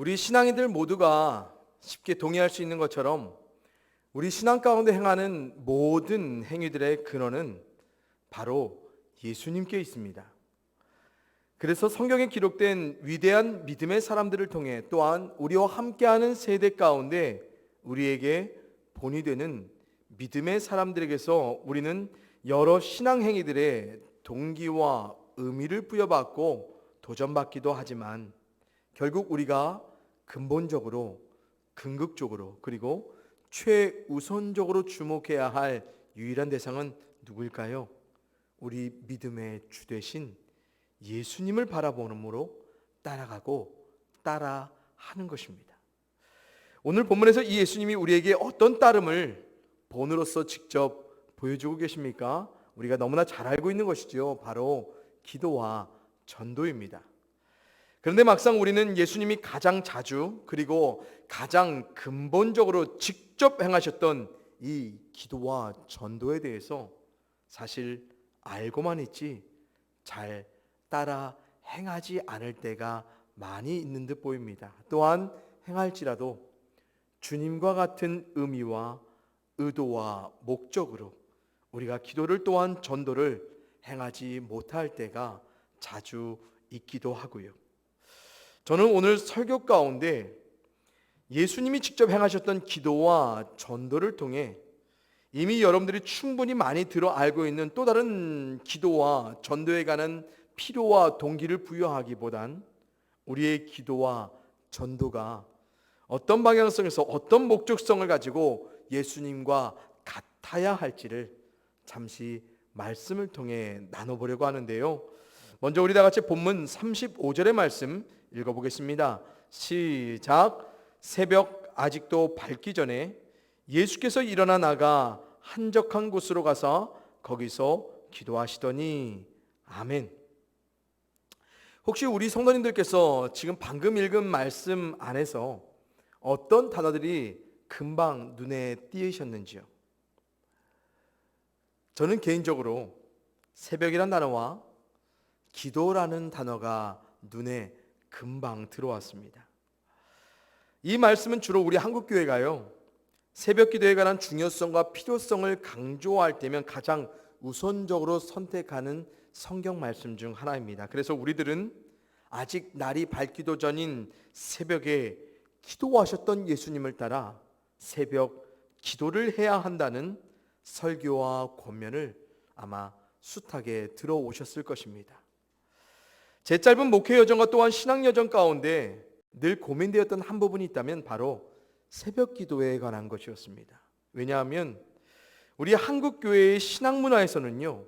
우리 신앙인들 모두가 쉽게 동의할 수 있는 것처럼 우리 신앙 가운데 행하는 모든 행위들의 근원은 바로 예수님께 있습니다. 그래서 성경에 기록된 위대한 믿음의 사람들을 통해 또한 우리와 함께하는 세대 가운데 우리에게 본이 되는 믿음의 사람들에게서 우리는 여러 신앙 행위들의 동기와 의미를 부여받고 도전받기도 하지만 결국 우리가 근본적으로, 궁극적으로, 그리고 최우선적으로 주목해야 할 유일한 대상은 누구일까요? 우리 믿음의 주 되신 예수님을 바라보므로 따라가고 따라하는 것입니다. 오늘 본문에서 이 예수님이 우리에게 어떤 따름을 본으로서 직접 보여주고 계십니까? 우리가 너무나 잘 알고 있는 것이죠. 바로 기도와 전도입니다. 그런데 막상 우리는 예수님이 가장 자주 그리고 가장 근본적으로 직접 행하셨던 이 기도와 전도에 대해서 사실 알고만 있지 잘 따라 행하지 않을 때가 많이 있는 듯 보입니다. 또한 행할지라도 주님과 같은 의미와 의도와 목적으로 우리가 기도를 또한 전도를 행하지 못할 때가 자주 있기도 하고요. 저는 오늘 설교 가운데 예수님이 직접 행하셨던 기도와 전도를 통해 이미 여러분들이 충분히 많이 들어 알고 있는 또 다른 기도와 전도에 관한 필요와 동기를 부여하기보단 우리의 기도와 전도가 어떤 방향성에서 어떤 목적성을 가지고 예수님과 같아야 할지를 잠시 말씀을 통해 나눠보려고 하는데요. 먼저 우리 다 같이 본문 35절의 말씀 읽어보겠습니다. 시작. 새벽 아직도 밝기 전에 예수께서 일어나 나가 한적한 곳으로 가서 거기서 기도하시더니 아멘. 혹시 우리 성도님들께서 지금 방금 읽은 말씀 안에서 어떤 단어들이 금방 눈에 띄으셨는지요? 저는 개인적으로 새벽이란 단어와 기도라는 단어가 눈에 금방 들어왔습니다. 이 말씀은 주로 우리 한국교회가요, 새벽 기도에 관한 중요성과 필요성을 강조할 때면 가장 우선적으로 선택하는 성경 말씀 중 하나입니다. 그래서 우리들은 아직 날이 밝기도 전인 새벽에 기도하셨던 예수님을 따라 새벽 기도를 해야 한다는 설교와 권면을 아마 숱하게 들어오셨을 것입니다. 제 짧은 목회 여정과 또한 신앙 여정 가운데 늘 고민되었던 한 부분이 있다면 바로 새벽 기도에 관한 것이었습니다. 왜냐하면 우리 한국 교회의 신앙 문화에서는요,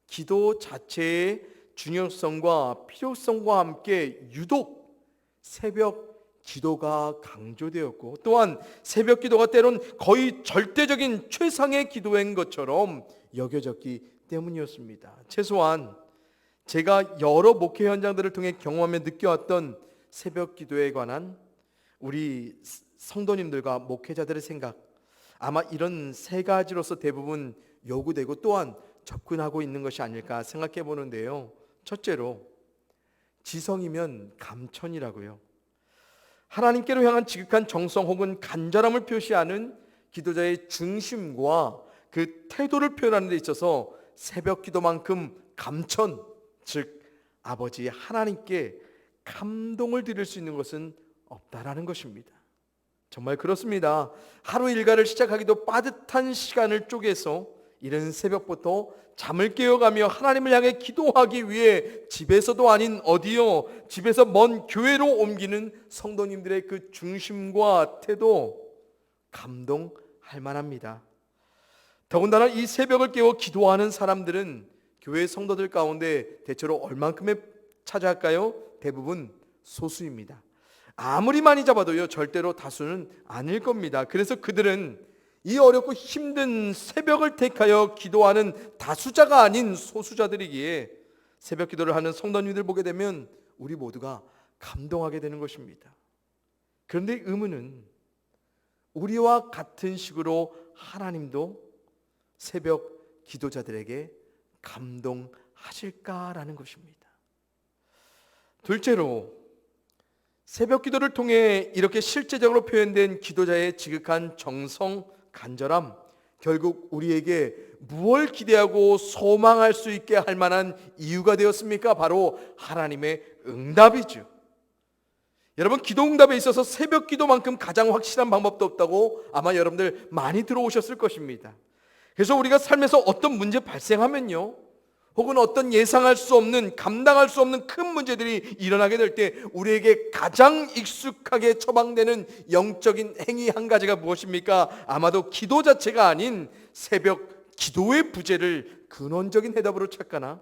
기도 자체의 중요성과 필요성과 함께 유독 새벽 기도가 강조되었고 또한 새벽 기도가 때론 거의 절대적인 최상의 기도인 것처럼 여겨졌기 때문이었습니다. 최소한 제가 여러 목회 현장들을 통해 경험하며 느껴왔던 새벽 기도에 관한 우리 성도님들과 목회자들의 생각, 아마 이런 세 가지로서 대부분 요구되고 또한 접근하고 있는 것이 아닐까 생각해 보는데요. 첫째로 지성이면 감천이라고요. 하나님께로 향한 지극한 정성 혹은 간절함을 표시하는 기도자의 중심과 그 태도를 표현하는 데 있어서 새벽 기도만큼 감천, 즉 아버지 하나님께 감동을 드릴 수 있는 것은 없다라는 것입니다. 정말 그렇습니다. 하루 일과를 시작하기도 빠듯한 시간을 쪼개서 이른 새벽부터 잠을 깨어가며 하나님을 향해 기도하기 위해 집에서도 아닌 어디요, 집에서 먼 교회로 옮기는 성도님들의 그 중심과 태도 감동할 만합니다. 더군다나 이 새벽을 깨워 기도하는 사람들은 교회 성도들 가운데 대체로 얼만큼에 차지할까요? 대부분 소수입니다. 아무리 많이 잡아도요, 절대로 다수는 아닐 겁니다. 그래서 그들은 이 어렵고 힘든 새벽을 택하여 기도하는 다수자가 아닌 소수자들이기에 새벽 기도를 하는 성도님들 보게 되면 우리 모두가 감동하게 되는 것입니다. 그런데 의문은 우리와 같은 식으로 하나님도 새벽 기도자들에게 감동하실까라는 것입니다. 둘째로 새벽 기도를 통해 이렇게 실제적으로 표현된 기도자의 지극한 정성, 간절함, 결국 우리에게 무엇을 기대하고 소망할 수 있게 할 만한 이유가 되었습니까? 바로 하나님의 응답이죠. 여러분, 기도 응답에 있어서 새벽 기도만큼 가장 확실한 방법도 없다고 아마 여러분들 많이 들어오셨을 것입니다. 그래서 우리가 삶에서 어떤 문제 발생하면요, 혹은 어떤 예상할 수 없는, 감당할 수 없는 큰 문제들이 일어나게 될 때 우리에게 가장 익숙하게 처방되는 영적인 행위 한 가지가 무엇입니까? 아마도 기도 자체가 아닌 새벽 기도의 부재를 근원적인 해답으로 찾거나,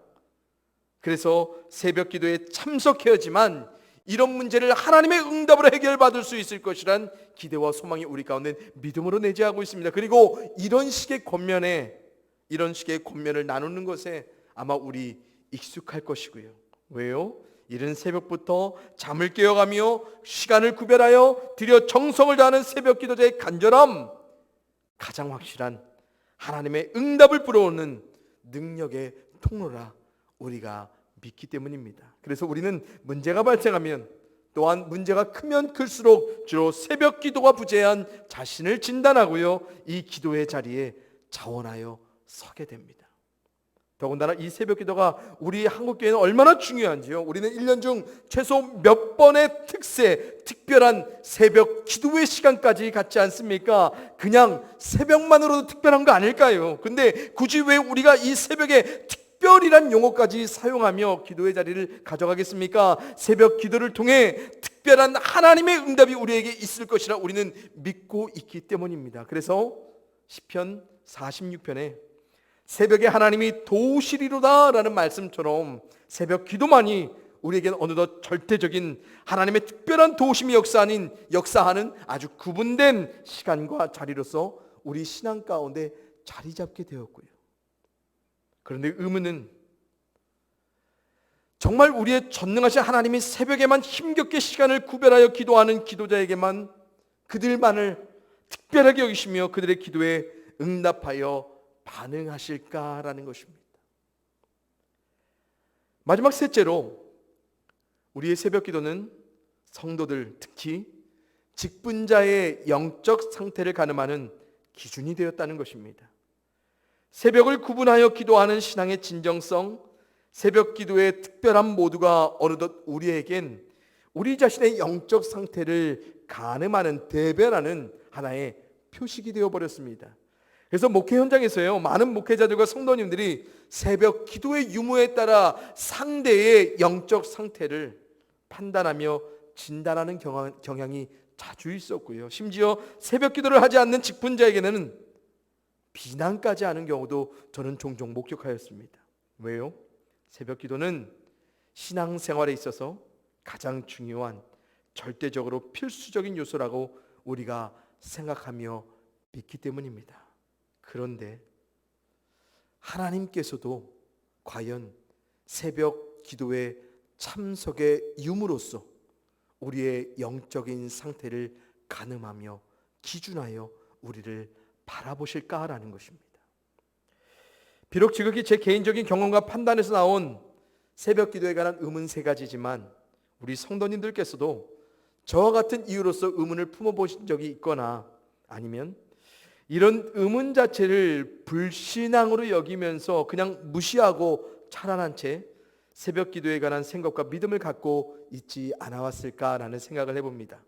그래서 새벽 기도에 참석해야지만 이런 문제를 하나님의 응답으로 해결받을 수 있을 것이란 기대와 소망이 우리 가운데 믿음으로 내재하고 있습니다. 그리고 이런 식의 권면을 나누는 것에 아마 우리 익숙할 것이고요. 왜요? 이른 새벽부터 잠을 깨어가며 시간을 구별하여 드려 정성을 다하는 새벽 기도자의 간절함, 가장 확실한 하나님의 응답을 불어오는 능력의 통로라 우리가 믿기 때문입니다. 그래서 우리는 문제가 발생하면, 또한 문제가 크면 클수록 주로 새벽 기도가 부재한 자신을 진단하고요, 이 기도의 자리에 자원하여 서게 됩니다. 더군다나 이 새벽 기도가 우리 한국교회는 얼마나 중요한지요. 우리는 1년 중 최소 몇 번의 특별한 새벽 기도의 시간까지 갖지 않습니까? 그냥 새벽만으로도 특별한 거 아닐까요? 근데 굳이 왜 우리가 이 새벽에 특별이란 용어까지 사용하며 기도의 자리를 가져가겠습니까? 새벽 기도를 통해 특별한 하나님의 응답이 우리에게 있을 것이라 우리는 믿고 있기 때문입니다. 그래서 시편 46편에 새벽에 하나님이 도우시리로다 라는 말씀처럼 새벽 기도만이 우리에게는 어느덧 절대적인 하나님의 특별한 도우심이 역사하는 아주 구분된 시간과 자리로서 우리 신앙 가운데 자리 잡게 되었고요. 그런데 의문은 정말 우리의 전능하신 하나님이 새벽에만 힘겹게 시간을 구별하여 기도하는 기도자에게만, 그들만을 특별하게 여기시며 그들의 기도에 응답하여 반응하실까라는 것입니다. 마지막 셋째로, 우리의 새벽 기도는 성도들, 특히 직분자의 영적 상태를 가늠하는 기준이 되었다는 것입니다. 새벽을 구분하여 기도하는 신앙의 진정성, 새벽 기도의 특별한 모두가 어느덧 우리에겐 우리 자신의 영적 상태를 가늠하는, 대변하는 하나의 표식이 되어버렸습니다. 그래서 목회 현장에서요, 많은 목회자들과 성도님들이 새벽 기도의 유무에 따라 상대의 영적 상태를 판단하며 진단하는 경향이 자주 있었고요. 심지어 새벽 기도를 하지 않는 직분자에게는 비난까지 하는 경우도 저는 종종 목격하였습니다. 왜요? 새벽 기도는 신앙생활에 있어서 가장 중요한, 절대적으로 필수적인 요소라고 우리가 생각하며 믿기 때문입니다. 그런데 하나님께서도 과연 새벽 기도의 참석의 유무로서 우리의 영적인 상태를 가늠하며 기준하여 우리를 바라보실까라는 것입니다. 비록 지극히 제 개인적인 경험과 판단에서 나온 새벽 기도에 관한 의문 세 가지지만, 우리 성도님들께서도 저와 같은 이유로서 의문을 품어보신 적이 있거나, 아니면 이런 의문 자체를 불신앙으로 여기면서 그냥 무시하고 차단한 채 새벽 기도에 관한 생각과 믿음을 갖고 있지 않아왔을까라는 생각을 해봅니다.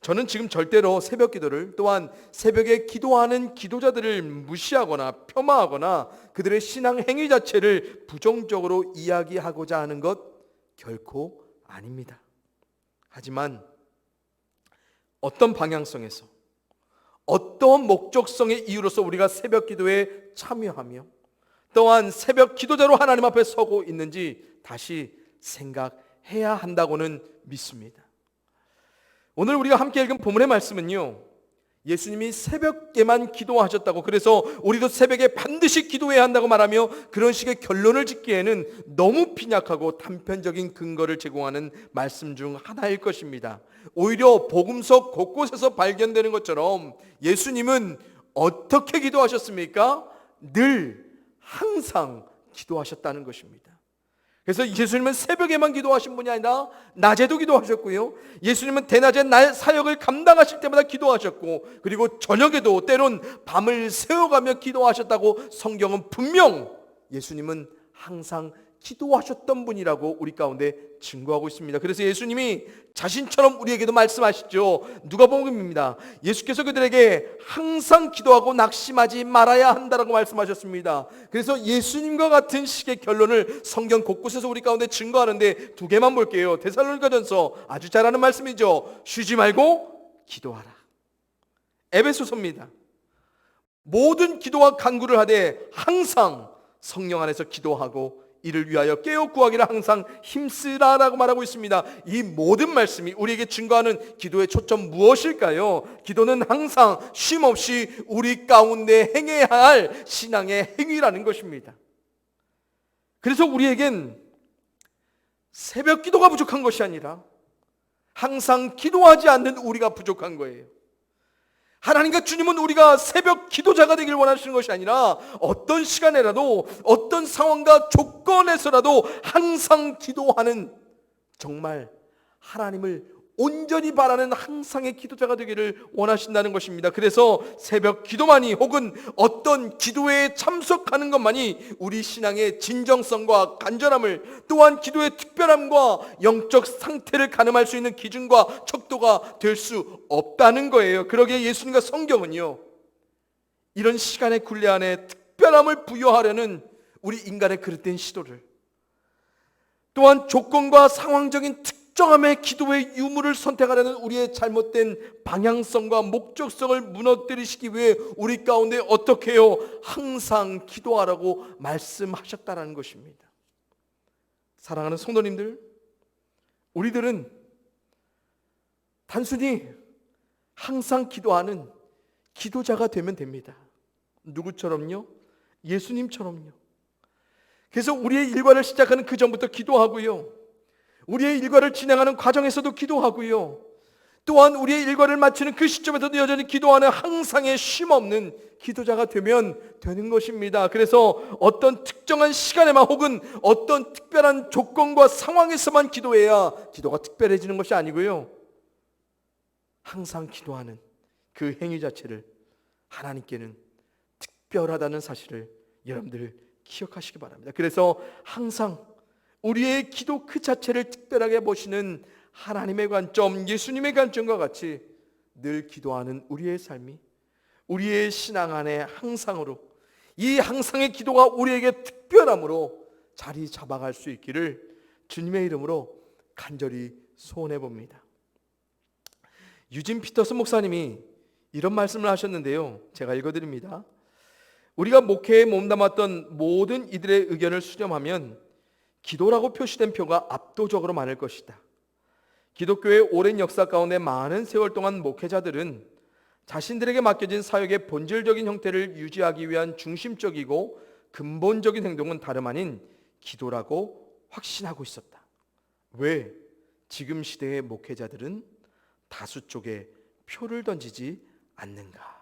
저는 지금 절대로 새벽 기도를, 또한 새벽에 기도하는 기도자들을 무시하거나 폄하하거나 그들의 신앙 행위 자체를 부정적으로 이야기하고자 하는 것 결코 아닙니다. 하지만 어떤 방향성에서, 어떤 목적성의 이유로서 우리가 새벽 기도에 참여하며 또한 새벽 기도자로 하나님 앞에 서고 있는지 다시 생각해야 한다고는 믿습니다. 오늘 우리가 함께 읽은 본문의 말씀은요, 예수님이 새벽에만 기도하셨다고, 그래서 우리도 새벽에 반드시 기도해야 한다고 말하며 그런 식의 결론을 짓기에는 너무 빈약하고 단편적인 근거를 제공하는 말씀 중 하나일 것입니다. 오히려 복음서 곳곳에서 발견되는 것처럼 예수님은 어떻게 기도하셨습니까? 늘, 항상 기도하셨다는 것입니다. 그래서 예수님은 새벽에만 기도하신 분이 아니라 낮에도 기도하셨고요, 예수님은 대낮에 사역을 감당하실 때마다 기도하셨고, 그리고 저녁에도 때론 밤을 새워가며 기도하셨다고 성경은 분명 예수님은 항상 기도하셨던 분이라고 우리 가운데 증거하고 있습니다. 그래서 예수님이 자신처럼 우리에게도 말씀하시죠. 누가복음입니다. 예수께서 그들에게 항상 기도하고 낙심하지 말아야 한다라고 말씀하셨습니다. 그래서 예수님과 같은 식의 결론을 성경 곳곳에서 우리 가운데 증거하는데 두 개만 볼게요. 데살로니가전서 아주 잘 아는 말씀이죠. 쉬지 말고 기도하라. 에베소서입니다. 모든 기도와 간구를 하되 항상 성령 안에서 기도하고 이를 위하여 깨어 구하기를 항상 힘쓰라라고 말하고 있습니다. 이 모든 말씀이 우리에게 증거하는 기도의 초점 무엇일까요? 기도는 항상 쉼없이 우리 가운데 행해야 할 신앙의 행위라는 것입니다. 그래서 우리에겐 새벽 기도가 부족한 것이 아니라 항상 기도하지 않는 우리가 부족한 거예요. 하나님과 주님은 우리가 새벽 기도자가 되길 원하시는 것이 아니라 어떤 시간에라도 어떤 상황과 조건에서라도 항상 기도하는, 정말 하나님을 온전히 바라는 항상의 기도자가 되기를 원하신다는 것입니다. 그래서 새벽 기도만이 혹은 어떤 기도에 참석하는 것만이 우리 신앙의 진정성과 간절함을, 또한 기도의 특별함과 영적 상태를 가늠할 수 있는 기준과 척도가 될 수 없다는 거예요. 그러기에 예수님과 성경은요, 이런 시간의 굴레 안에 특별함을 부여하려는 우리 인간의 그릇된 시도를, 또한 조건과 상황적인 특정함의 기도의 유무를 선택하려는 우리의 잘못된 방향성과 목적성을 무너뜨리시기 위해 우리 가운데 어떻게 해요? 항상 기도하라고 말씀하셨다는 것입니다. 사랑하는 성도님들, 우리들은 단순히 항상 기도하는 기도자가 되면 됩니다. 누구처럼요? 예수님처럼요. 그래서 우리의 일과를 시작하는 그 전부터 기도하고요, 우리의 일과를 진행하는 과정에서도 기도하고요, 또한 우리의 일과를 마치는 그 시점에서도 여전히 기도하는 항상의 쉼없는 기도자가 되면 되는 것입니다. 그래서 어떤 특정한 시간에만 혹은 어떤 특별한 조건과 상황에서만 기도해야 기도가 특별해지는 것이 아니고요, 항상 기도하는 그 행위 자체를 하나님께는 특별하다는 사실을 여러분들 기억하시기 바랍니다. 그래서 항상 우리의 기도 그 자체를 특별하게 보시는 하나님의 관점, 예수님의 관점과 같이 늘 기도하는 우리의 삶이 우리의 신앙 안에 항상으로, 이 항상의 기도가 우리에게 특별함으로 자리 잡아갈 수 있기를 주님의 이름으로 간절히 소원해 봅니다. 유진 피터슨 목사님이 이런 말씀을 하셨는데요, 제가 읽어드립니다. 우리가 목회에 몸담았던 모든 이들의 의견을 수렴하면 기도라고 표시된 표가 압도적으로 많을 것이다. 기독교의 오랜 역사 가운데 많은 세월 동안 목회자들은 자신들에게 맡겨진 사역의 본질적인 형태를 유지하기 위한 중심적이고 근본적인 행동은 다름 아닌 기도라고 확신하고 있었다. 왜 지금 시대의 목회자들은 다수 쪽에 표를 던지지 않는가?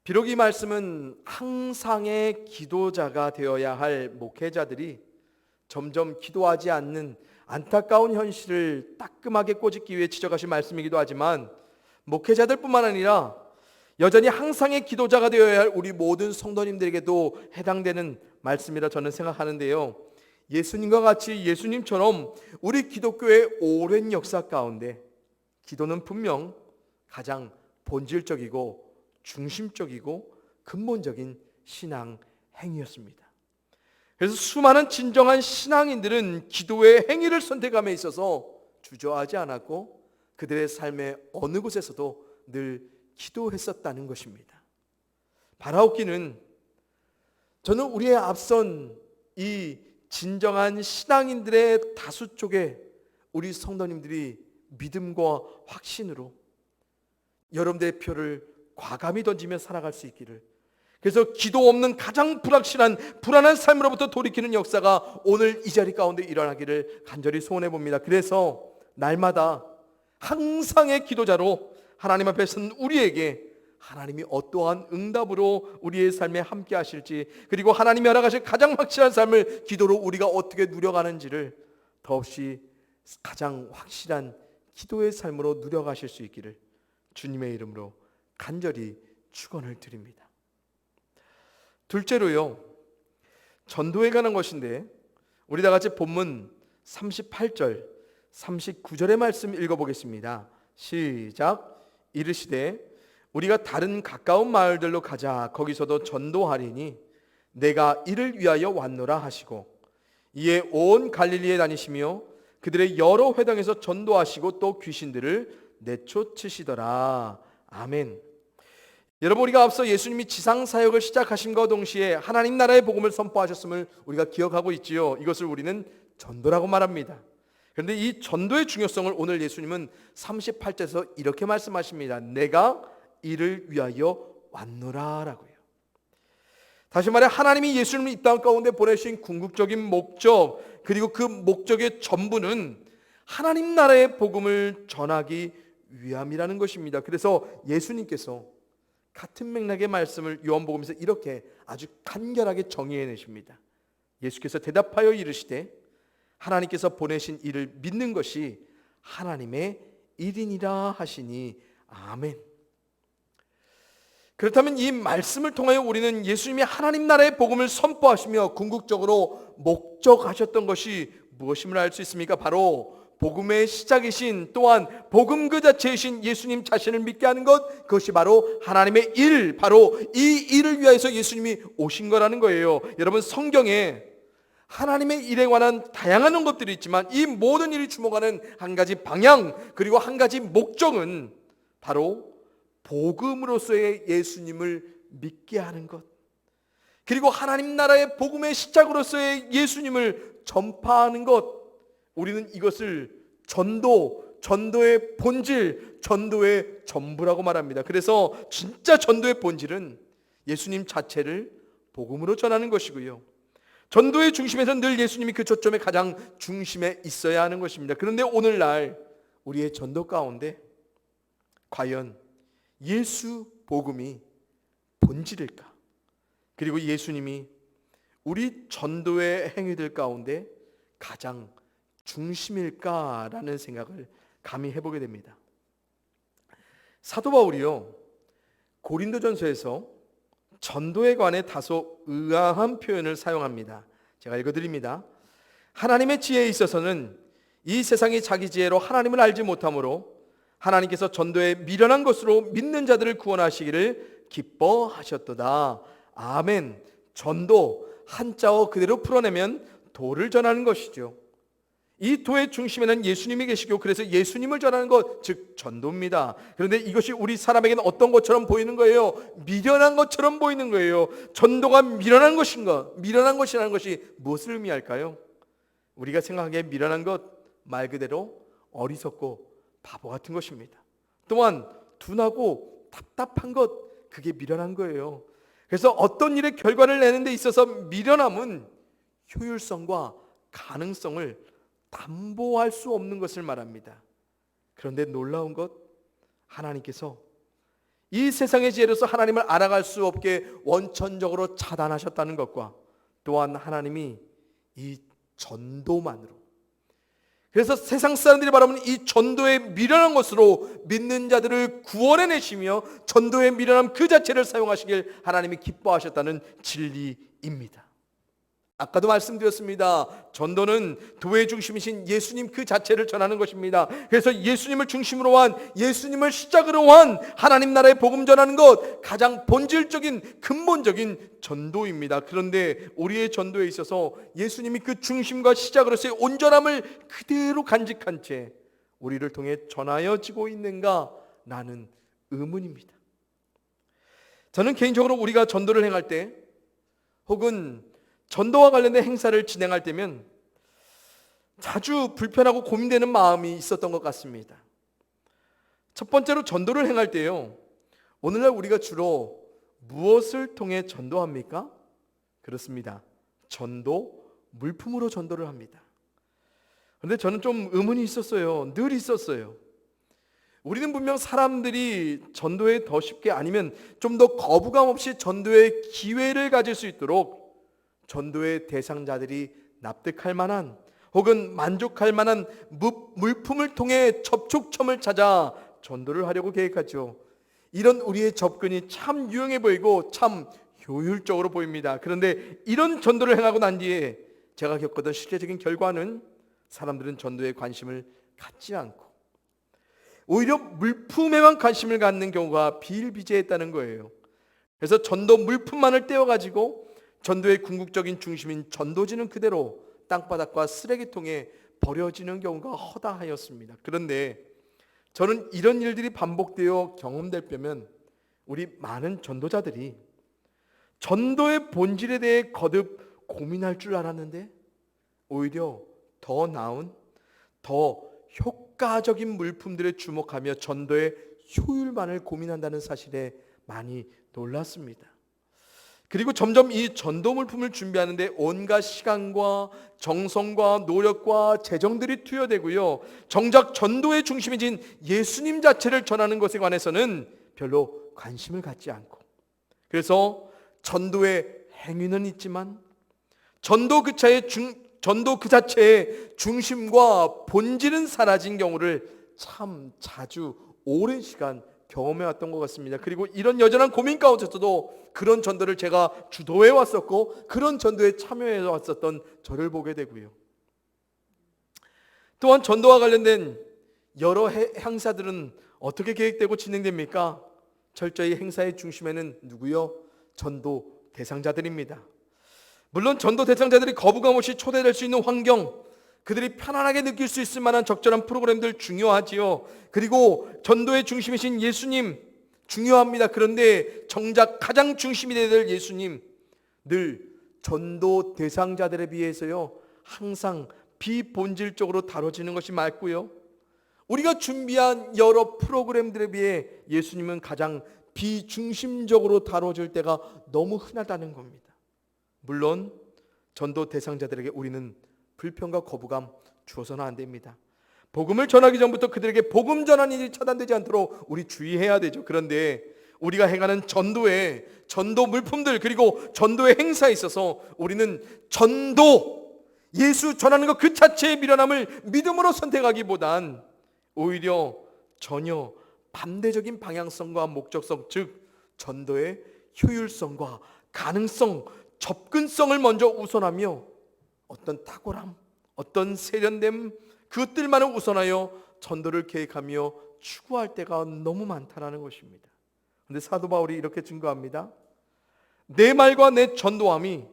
비록 이 말씀은 항상의 기도자가 되어야 할 목회자들이 점점 기도하지 않는 안타까운 현실을 따끔하게 꼬집기 위해 지적하신 말씀이기도 하지만, 목회자들뿐만 아니라 여전히 항상의 기도자가 되어야 할 우리 모든 성도님들에게도 해당되는 말씀이라 저는 생각하는데요, 예수님과 같이 예수님처럼 우리 기독교의 오랜 역사 가운데 기도는 분명 가장 본질적이고 중심적이고 근본적인 신앙 행위였습니다. 그래서 수많은 진정한 신앙인들은 기도의 행위를 선택함에 있어서 주저하지 않았고 그들의 삶의 어느 곳에서도 늘 기도했었다는 것입니다. 바라옵기는 저는 우리의 앞선 이 진정한 신앙인들의 다수 쪽에 우리 성도님들이 믿음과 확신으로 여러분들의 표를 과감히 던지며 살아갈 수 있기를, 그래서 기도 없는 가장 불안한 삶으로부터 돌이키는 역사가 오늘 이 자리 가운데 일어나기를 간절히 소원해 봅니다. 그래서 날마다 항상의 기도자로 하나님 앞에 선 우리에게 하나님이 어떠한 응답으로 우리의 삶에 함께 하실지, 그리고 하나님이 허락하실 가장 확실한 삶을 기도로 우리가 어떻게 누려가는지를 더없이 가장 확실한 기도의 삶으로 누려가실 수 있기를 주님의 이름으로 간절히 축원을 드립니다. 둘째로요, 전도에 관한 것인데, 우리 다 같이 본문 38절 39절의 말씀 읽어보겠습니다. 시작. 이르시되 우리가 다른 가까운 마을들로 가자. 거기서도 전도하리니 내가 이를 위하여 왔노라 하시고, 이에 온 갈릴리에 다니시며 그들의 여러 회당에서 전도하시고 또 귀신들을 내쫓으시더라. 아멘. 여러분, 우리가 앞서 예수님이 지상사역을 시작하심과 동시에 하나님 나라의 복음을 선포하셨음을 우리가 기억하고 있지요. 이것을 우리는 전도라고 말합니다. 그런데 이 전도의 중요성을 오늘 예수님은 38절에서 이렇게 말씀하십니다. 내가 이를 위하여 왔노라 라고요. 다시 말해 하나님이 예수님을 이 땅 가운데 보내신 궁극적인 목적, 그리고 그 목적의 전부는 하나님 나라의 복음을 전하기 위함이라는 것입니다. 그래서 예수님께서 같은 맥락의 말씀을 요한복음에서 이렇게 아주 간결하게 정의해내십니다. 예수께서 대답하여 이르시되 하나님께서 보내신 이를 믿는 것이 하나님의 일이니라 하시니 아멘. 그렇다면 이 말씀을 통하여 우리는 예수님이 하나님 나라의 복음을 선포하시며 궁극적으로 목적하셨던 것이 무엇임을 알 수 있습니까? 바로 복음의 시작이신, 또한 복음 그 자체이신 예수님 자신을 믿게 하는 것, 그것이 바로 하나님의 일, 바로 이 일을 위하여서 예수님이 오신 거라는 거예요. 여러분, 성경에 하나님의 일에 관한 다양한 언급들이 있지만 이 모든 일이 주목하는 한 가지 방향, 그리고 한 가지 목적은 바로 복음으로서의 예수님을 믿게 하는 것, 그리고 하나님 나라의 복음의 시작으로서의 예수님을 전파하는 것. 우리는 이것을 전도의 본질, 전도의 전부라고 말합니다. 그래서 진짜 전도의 본질은 예수님 자체를 복음으로 전하는 것이고요, 전도의 중심에서는 늘 예수님이 그 초점의 가장 중심에 있어야 하는 것입니다. 그런데 오늘날 우리의 전도 가운데 과연 예수 복음이 본질일까? 그리고 예수님이 우리 전도의 행위들 가운데 가장 중심일까라는 생각을 감히 해보게 됩니다. 사도 바울이요, 고린도전서에서 전도에 관해 다소 의아한 표현을 사용합니다. 제가 읽어드립니다. 하나님의 지혜에 있어서는 이 세상이 자기 지혜로 하나님을 알지 못하므로 하나님께서 전도에 미련한 것으로 믿는 자들을 구원하시기를 기뻐하셨도다. 아멘. 전도, 한자어 그대로 풀어내면 도를 전하는 것이죠. 이 도의 중심에는 예수님이 계시고, 그래서 예수님을 전하는 것, 즉 전도입니다. 그런데 이것이 우리 사람에게는 어떤 것처럼 보이는 거예요? 미련한 것처럼 보이는 거예요. 전도가 미련한 것인가? 미련한 것이라는 것이 무엇을 의미할까요? 우리가 생각하기에 미련한 것, 말 그대로 어리석고 바보 같은 것입니다. 또한 둔하고 답답한 것, 그게 미련한 거예요. 그래서 어떤 일의 결과를 내는 데 있어서 미련함은 효율성과 가능성을 담보할 수 없는 것을 말합니다. 그런데 놀라운 것, 하나님께서 이 세상의 지혜로서 하나님을 알아갈 수 없게 원천적으로 차단하셨다는 것과, 또한 하나님이 이 전도만으로, 그래서 세상 사람들이 바라보는 이 전도의 미련한 것으로 믿는 자들을 구원해내시며 전도의 미련함 그 자체를 사용하시길 하나님이 기뻐하셨다는 진리입니다. 아까도 말씀드렸습니다. 전도는 도의 중심이신 예수님 그 자체를 전하는 것입니다. 그래서 예수님을 중심으로 한, 예수님을 시작으로 한 하나님 나라의 복음 전하는 것, 가장 본질적인 근본적인 전도입니다. 그런데 우리의 전도에 있어서 예수님이 그 중심과 시작으로서의 온전함을 그대로 간직한 채 우리를 통해 전하여지고 있는가? 라는 의문입니다. 저는 개인적으로 우리가 전도를 행할 때, 혹은 전도와 관련된 행사를 진행할 때면 자주 불편하고 고민되는 마음이 있었던 것 같습니다. 첫 번째로 전도를 행할 때요, 오늘날 우리가 주로 무엇을 통해 전도합니까? 그렇습니다. 전도, 물품으로 전도를 합니다. 그런데 저는 좀 의문이 있었어요. 늘 있었어요. 우리는 분명 사람들이 전도에 더 쉽게 아니면 좀 더 거부감 없이 전도의 기회를 가질 수 있도록 전도의 대상자들이 납득할 만한 혹은 만족할 만한 물품을 통해 접촉점을 찾아 전도를 하려고 계획하죠. 이런 우리의 접근이 참 유용해 보이고 참 효율적으로 보입니다. 그런데 이런 전도를 행하고 난 뒤에 제가 겪었던 실제적인 결과는 사람들은 전도에 관심을 갖지 않고 오히려 물품에만 관심을 갖는 경우가 비일비재했다는 거예요. 그래서 전도 물품만을 떼어가지고 전도의 궁극적인 중심인 전도지는 그대로 땅바닥과 쓰레기통에 버려지는 경우가 허다하였습니다. 그런데 저는 이런 일들이 반복되어 경험될 때면 우리 많은 전도자들이 전도의 본질에 대해 거듭 고민할 줄 알았는데 오히려 더 나은, 더 효과적인 물품들에 주목하며 전도의 효율만을 고민한다는 사실에 많이 놀랐습니다. 그리고 점점 이 전도 물품을 준비하는데 온갖 시간과 정성과 노력과 재정들이 투여되고요. 정작 전도의 중심이 진 예수님 자체를 전하는 것에 관해서는 별로 관심을 갖지 않고, 그래서 전도의 행위는 있지만 전도 그 자체의 중심과 본질은 사라진 경우를 참 자주 오랜 시간 경험해 왔던 것 같습니다. 그리고 이런 여전한 고민 가운데서도 그런 전도를 제가 주도해 왔었고 그런 전도에 참여해 왔었던 저를 보게 되고요. 또한 전도와 관련된 여러 행사들은 어떻게 계획되고 진행됩니까? 철저히 행사의 중심에는 누구요? 전도 대상자들입니다. 물론 전도 대상자들이 거부감 없이 초대될 수 있는 환경, 그들이 편안하게 느낄 수 있을 만한 적절한 프로그램들 중요하지요. 그리고 전도의 중심이신 예수님 중요합니다. 그런데 정작 가장 중심이 되어야 될 예수님, 늘 전도 대상자들에 비해서요 항상 비본질적으로 다뤄지는 것이 맞고요. 우리가 준비한 여러 프로그램들에 비해 예수님은 가장 비중심적으로 다뤄질 때가 너무 흔하다는 겁니다. 물론 전도 대상자들에게 우리는 불평과 거부감 주어서는 안 됩니다. 복음을 전하기 전부터 그들에게 복음 전하는 일이 차단되지 않도록 우리 주의해야 되죠. 그런데 우리가 행하는 전도의 전도 물품들 그리고 전도의 행사에 있어서 우리는 전도, 예수 전하는 것 그 자체의 미련함을 믿음으로 선택하기보단 오히려 전혀 반대적인 방향성과 목적성, 즉 전도의 효율성과 가능성, 접근성을 먼저 우선하며 어떤 탁월함, 어떤 세련됨, 그것들만을 우선하여 전도를 계획하며 추구할 때가 너무 많다는 것입니다. 그런데 사도 바울이 이렇게 증거합니다. 내 말과 내 전도함이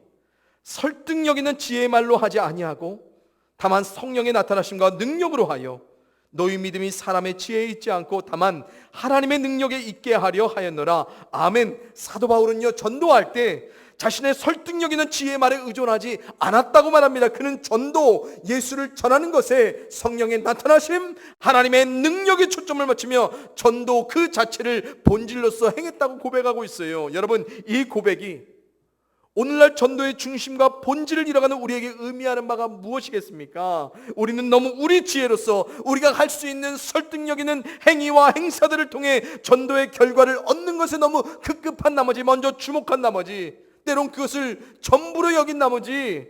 설득력 있는 지혜의 말로 하지 아니하고 다만 성령의 나타나심과 능력으로 하여 너희 믿음이 사람의 지혜에 있지 않고 다만 하나님의 능력에 있게 하려 하였노라. 아멘. 사도 바울은요 전도할 때 자신의 설득력 있는 지혜의 말에 의존하지 않았다고 말합니다. 그는 전도, 예수를 전하는 것에 성령의 나타나심, 하나님의 능력에 초점을 맞추며 전도 그 자체를 본질로서 행했다고 고백하고 있어요. 여러분, 이 고백이 오늘날 전도의 중심과 본질을 잃어가는 우리에게 의미하는 바가 무엇이겠습니까? 우리는 너무 우리 지혜로서 우리가 할 수 있는 설득력 있는 행위와 행사들을 통해 전도의 결과를 얻는 것에 너무 급급한 나머지, 먼저 주목한 나머지, 때론 그것을 전부로 여긴 나머지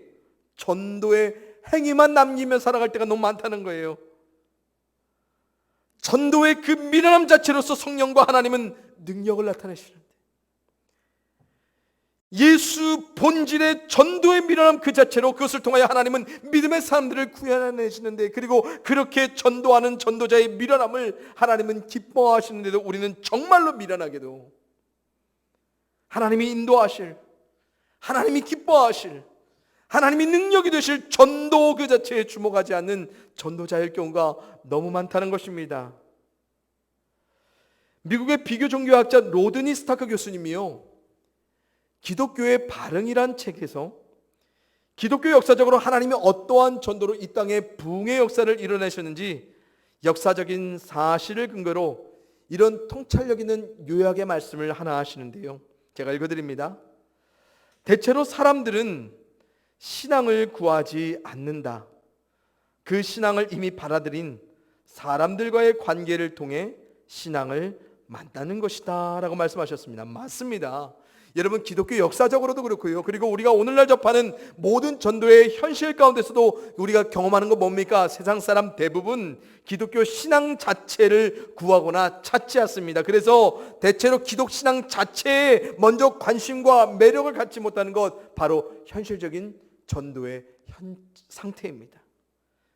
전도의 행위만 남기며 살아갈 때가 너무 많다는 거예요. 전도의 그 미련함 자체로서 성령과 하나님은 능력을 나타내시는데 예수 본질의 전도의 미련함 그 자체로 그것을 통하여 하나님은 믿음의 사람들을 구해내시는데, 그리고 그렇게 전도하는 전도자의 미련함을 하나님은 기뻐하시는데도 우리는 정말로 미련하게도 하나님이 인도하실, 하나님이 기뻐하실, 하나님이 능력이 되실 전도 그 자체에 주목하지 않는 전도자일 경우가 너무 많다는 것입니다. 미국의 비교 종교학자 로드니 스타크 교수님이요, 기독교의 발흥이란 책에서 기독교 역사적으로 하나님이 어떠한 전도로 이 땅에 부흥의 역사를 이뤄내셨는지 역사적인 사실을 근거로 이런 통찰력 있는 요약의 말씀을 하나 하시는데요, 제가 읽어드립니다. 대체로 사람들은 신앙을 구하지 않는다. 그 신앙을 이미 받아들인 사람들과의 관계를 통해 신앙을 만나는 것이다 라고 말씀하셨습니다. 맞습니다. 여러분, 기독교 역사적으로도 그렇고요. 그리고 우리가 오늘날 접하는 모든 전도의 현실 가운데서도 우리가 경험하는 건 뭡니까? 세상 사람 대부분 기독교 신앙 자체를 구하거나 찾지 않습니다. 그래서 대체로 기독 신앙 자체에 먼저 관심과 매력을 갖지 못하는 것, 바로 현실적인 전도의 상태입니다.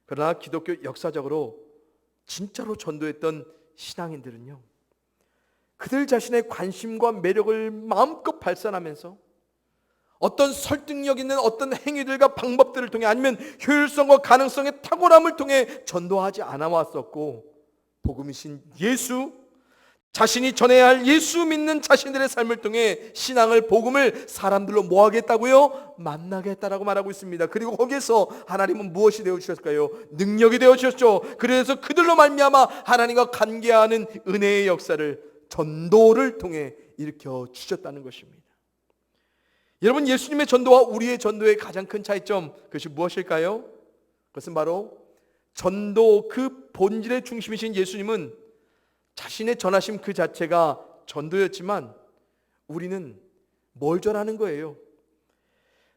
그러나 기독교 역사적으로 진짜로 전도했던 신앙인들은요, 그들 자신의 관심과 매력을 마음껏 발산하면서 어떤 설득력 있는 어떤 행위들과 방법들을 통해, 아니면 효율성과 가능성의 탁월함을 통해 전도하지 않아 왔었고, 복음이신 예수, 자신이 전해야 할 예수 믿는 자신들의 삶을 통해 신앙을, 복음을 사람들로 뭐 하겠다고요? 만나게 했다라고 말하고 있습니다. 그리고 거기에서 하나님은 무엇이 되어주셨을까요? 능력이 되어주셨죠. 그래서 그들로 말미암아 하나님과 관계하는 은혜의 역사를, 전도를 통해 일으켜 주셨다는 것입니다. 여러분, 예수님의 전도와 우리의 전도의 가장 큰 차이점, 그것이 무엇일까요? 그것은 바로 전도 그 본질의 중심이신 예수님은 자신의 전하심 그 자체가 전도였지만, 우리는 뭘 전하는 거예요?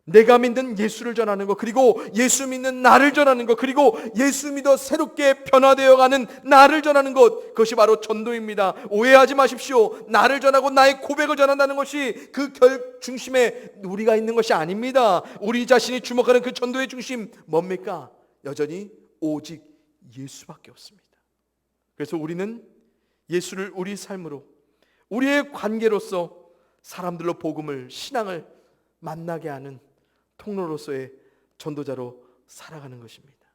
내가 믿는 예수를 전하는 것, 그리고 예수 믿는 나를 전하는 것, 그리고 예수 믿어 새롭게 변화되어가는 나를 전하는 것, 그것이 바로 전도입니다. 오해하지 마십시오. 나를 전하고 나의 고백을 전한다는 것이 그 중심에 우리가 있는 것이 아닙니다. 우리 자신이 주목하는 그 전도의 중심 뭡니까? 여전히 오직 예수밖에 없습니다. 그래서 우리는 예수를 우리 삶으로, 우리의 관계로서 사람들로 복음을, 신앙을 만나게 하는 통로로서의 전도자로 살아가는 것입니다.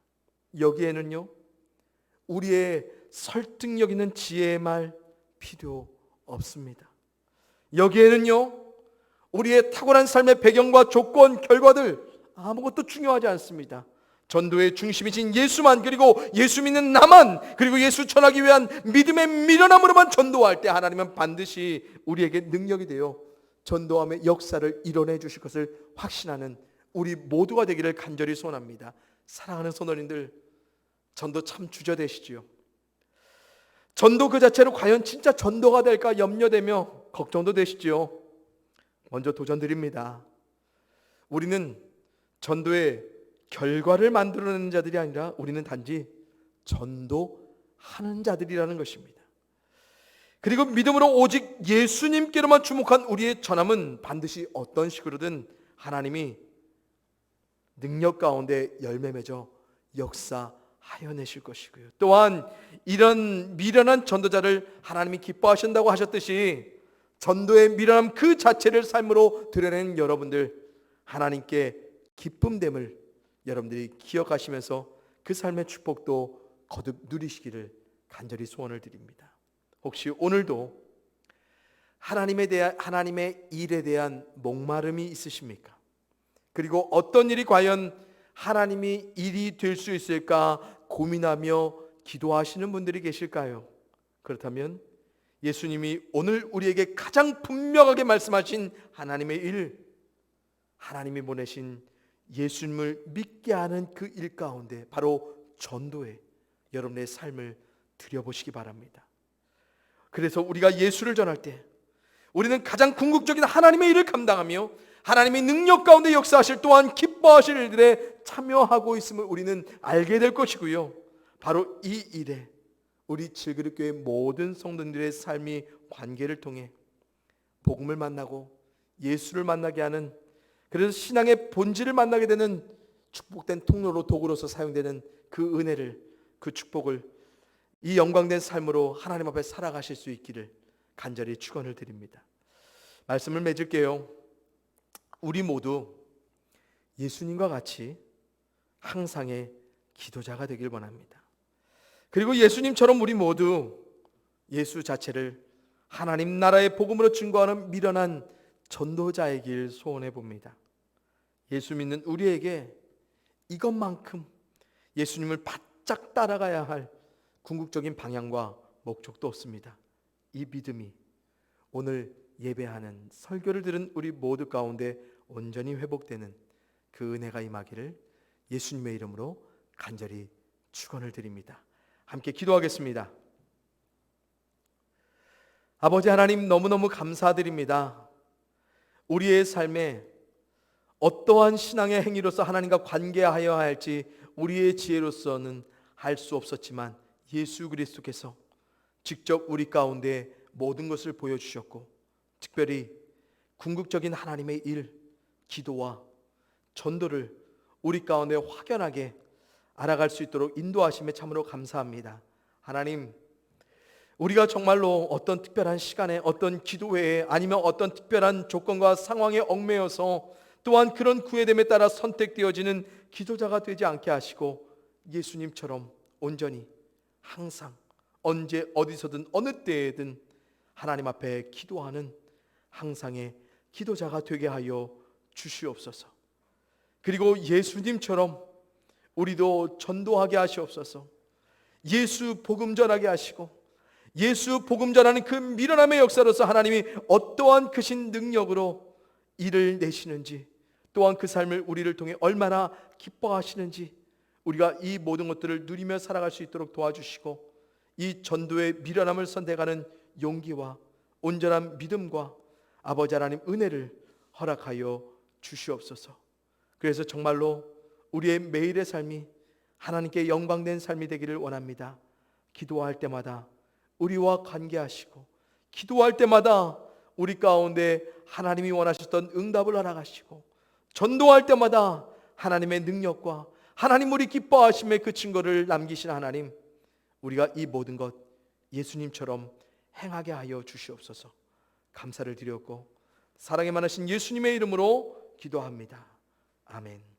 여기에는요, 우리의 설득력 있는 지혜의 말 필요 없습니다. 여기에는요, 우리의 탁월한 삶의 배경과 조건, 결과들 아무것도 중요하지 않습니다. 전도의 중심이신 예수만, 그리고 예수 믿는 나만, 그리고 예수 전하기 위한 믿음의 미련함으로만 전도할 때 하나님은 반드시 우리에게 능력이 되어 전도함의 역사를 이뤄내 주실 것을 확신하는 우리 모두가 되기를 간절히 소원합니다. 사랑하는 선원님들, 전도 참 주저되시지요. 전도 그 자체로 과연 진짜 전도가 될까 염려되며 걱정도 되시지요. 먼저 도전드립니다. 우리는 전도의 결과를 만들어내는 자들이 아니라 우리는 단지 전도하는 자들이라는 것입니다. 그리고 믿음으로 오직 예수님께로만 주목한 우리의 전함은 반드시 어떤 식으로든 하나님이 능력 가운데 열매 맺어 역사하여 내실 것이고요. 또한 이런 미련한 전도자를 하나님이 기뻐하신다고 하셨듯이 전도의 미련함 그 자체를 삶으로 드러내는 여러분들, 하나님께 기쁨됨을 여러분들이 기억하시면서 그 삶의 축복도 거듭 누리시기를 간절히 소원을 드립니다. 혹시 오늘도 하나님의 일에 대한 목마름이 있으십니까? 그리고 어떤 일이 과연 하나님이 일이 될 수 있을까 고민하며 기도하시는 분들이 계실까요? 그렇다면 예수님이 오늘 우리에게 가장 분명하게 말씀하신 하나님의 일, 하나님이 보내신 예수님을 믿게 하는 그 일 가운데 바로 전도에 여러분의 삶을 들여보시기 바랍니다. 그래서 우리가 예수를 전할 때 우리는 가장 궁극적인 하나님의 일을 감당하며 하나님의 능력 가운데 역사하실, 또한 기뻐하실 일들에 참여하고 있음을 우리는 알게 될 것이고요. 바로 이 일에 우리 질그릇교회 모든 성도들의 삶이 관계를 통해 복음을 만나고 예수를 만나게 하는, 그래서 신앙의 본질을 만나게 되는 축복된 통로로, 도구로서 사용되는 그 은혜를, 그 축복을 이 영광된 삶으로 하나님 앞에 살아가실 수 있기를 간절히 축원을 드립니다. 말씀을 맺을게요. 우리 모두 예수님과 같이 항상의 기도자가 되길 원합니다. 그리고 예수님처럼 우리 모두 예수 자체를 하나님 나라의 복음으로 증거하는 미련한 전도자의 길 소원해 봅니다. 예수 믿는 우리에게 이것만큼 예수님을 바짝 따라가야 할 궁극적인 방향과 목적도 없습니다. 이 믿음이 오늘 예배하는 설교를 들은 우리 모두 가운데 온전히 회복되는 그 은혜가 임하기를 예수님의 이름으로 간절히 축원을 드립니다. 함께 기도하겠습니다. 아버지 하나님, 너무너무 감사드립니다. 우리의 삶에 어떠한 신앙의 행위로서 하나님과 관계하여야 할지 우리의 지혜로서는 할 수 없었지만 예수 그리스도께서 직접 우리 가운데 모든 것을 보여주셨고, 특별히 궁극적인 하나님의 일, 기도와 전도를 우리 가운데 확연하게 알아갈 수 있도록 인도하심에 참으로 감사합니다. 하나님, 우리가 정말로 어떤 특별한 시간에, 어떤 기도회에, 아니면 어떤 특별한 조건과 상황에 얽매여서 또한 그런 구애됨에 따라 선택되어지는 기도자가 되지 않게 하시고, 예수님처럼 온전히 항상 언제 어디서든 어느 때에든 하나님 앞에 기도하는 항상의 기도자가 되게 하여 주시옵소서. 그리고 예수님처럼 우리도 전도하게 하시옵소서. 예수 복음 전하게 하시고, 예수 복음 전하는 그 미련함의 역사로서 하나님이 어떠한 크신 능력으로 일을 내시는지, 또한 그 삶을 우리를 통해 얼마나 기뻐하시는지 우리가 이 모든 것들을 누리며 살아갈 수 있도록 도와주시고, 이 전도의 미련함을 선택하는 용기와 온전한 믿음과 아버지 하나님 은혜를 허락하여 주시옵소서. 그래서 정말로 우리의 매일의 삶이 하나님께 영광된 삶이 되기를 원합니다. 기도할 때마다 우리와 관계하시고, 기도할 때마다 우리 가운데 하나님이 원하셨던 응답을 허락하시고, 전도할 때마다 하나님의 능력과 하나님 우리 기뻐하심의 그 증거를 남기신 하나님, 우리가 이 모든 것 예수님처럼 행하게 하여 주시옵소서. 감사를 드렸고 사랑이 많으신 예수님의 이름으로 기도합니다. 아멘.